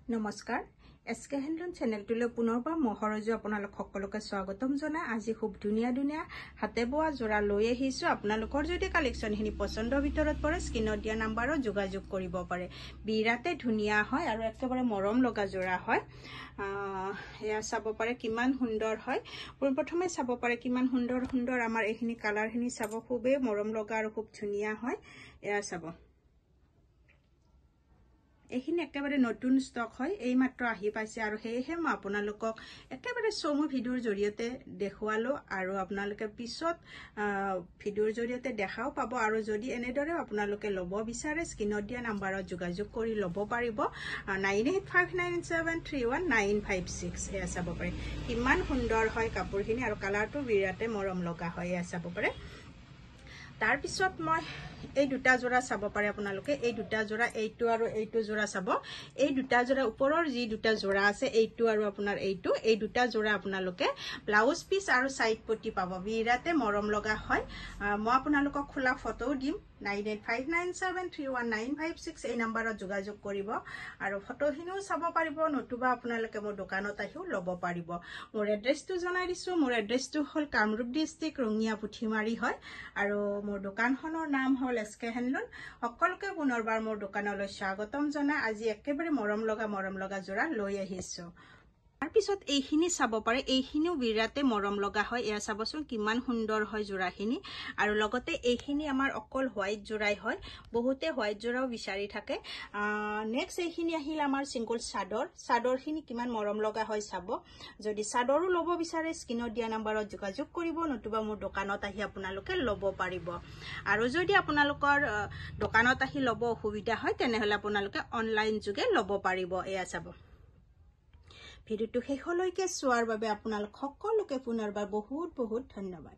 নমস্কাৰ SK handloom চেনেলটোলৈ পুনৰবাৰ মহৰজু আপোনালোক সকলোকে স্বাগতম জনাই আজি খুব ধুনীয়া হাতে বোৱা জোৰা লৈ আহিছো আপোনালোকৰ যদি কালেকচনখিনি পছন্দৰ ভিতৰত পৰে স্ক্ৰিনত দিয়া নম্বৰত যোগাযোগ কৰিব পাৰে বিৰাতে ধুনীয়া হয় আৰু একেবাৰে মৰম লগা জোৰা হয় এয়া চাব পাৰে কিমান সুন্দৰ হয় প্ৰথমে চাব পাৰে কিমান সুন্দৰ আমাৰ এইখিনি কালাৰখিনি চাব খুবেই মৰম লগা আৰু খুব ধুনীয়া হয় এয়া চাব এইখিনি একেবাৰে নতুন ষ্টক হয় এই মাত্ৰ আহি পাইছে আৰু হেহে মই আপোনালোকক একেবাৰে চমু ভিডিওৰ জৰিয়তে দেখুৱালো আৰু আপোনালোকে পিছত ভিডিওৰ জৰিয়তে দেখাও পাব আৰু যদি এনেদৰে আপোনালোকে লব বিচাৰে স্ক্ৰিনত দিয়া নম্বৰত যোগাযোগ কৰি লব পাৰিব 9859731956 এয়া চাব পাৰে কিমান সুন্দৰ হয় কাপোৰখিনি আৰু কালাৰটো বিৰাতে মৰম লগা হয় এয়া চাব পাৰে তাৰ পিছত মই এই দুটা জোৰা চাব পাৰে আপোনালোকে এই দুটা জোৰা এইটো আৰু এইটো জোৰা চাব এই দুটা জোৰা ওপৰৰ যি দুটা জোৰা আছে এইটো আৰু আপোনাৰ এইটো এই দুটা জোৰা আপোনালোকে ব্লাউজ পিস আৰু সাইড পটি পাব বিৰাতে মৰম লগা হয় মই আপোনালোকক খোলা ফটো দিম 9859731956 এই নম্বৰত যোগাযোগ কৰিব আৰু ফটোখিনিও চাব পাৰিব নতুবা আপোনালোকে মোৰ দোকানত আহিও লব পাৰিব মোৰ এড্ৰেছটো জনাই দিছো মোৰ এড্ৰেছটো হল কামৰূপ ডিস্ট্ৰিক্ট ৰঙিয়া পুঠিমাৰী হয় আৰু মোৰ দোকানখনৰ নাম হল এসকে হেণ্ডলুম সকলোকে পুনৰবাৰ মোৰ দোকানলৈ স্বাগতম জনাই আজি একেবাৰে মৰম লগা জোৰা লৈ আহিছো তাৰ পিছত এইখিনি চাব পাৰে এইখিনিও বিৰাতে মৰম লগা হয় এয়া চাবচোন কিমান সুন্দৰ হয় জোৰাখিনি আৰু লগতে এইখিনি আমাৰ অকল হোৱাইট জোৰাই হয় বহুতে হোৱাইট জোৰাও বিচাৰি থাকে নেক্সট এইখিনি আহিল আমাৰ সিঙ্গল চাদৰখিনি কিমান মৰম লগা হয় চাব যদি চাদৰো লব বিচাৰে স্ক্ৰিনত দিয়া নম্বৰত যোগাযোগ কৰিব নতুবা মোৰ দোকানত আহি আপোনালোকে লব পাৰিব আৰু যদি আপোনালোকৰ দোকানত আহি লব অসুবিধা হয় তেনেহলে আপোনালোকে অনলাইন যোগে লব পাৰিব এয়া চাব ভিডিওটো শেষলৈকে চোৱাৰ বাবে আপোনালোক সকলোকে পুনৰবাৰ বহুত ধন্যবাদ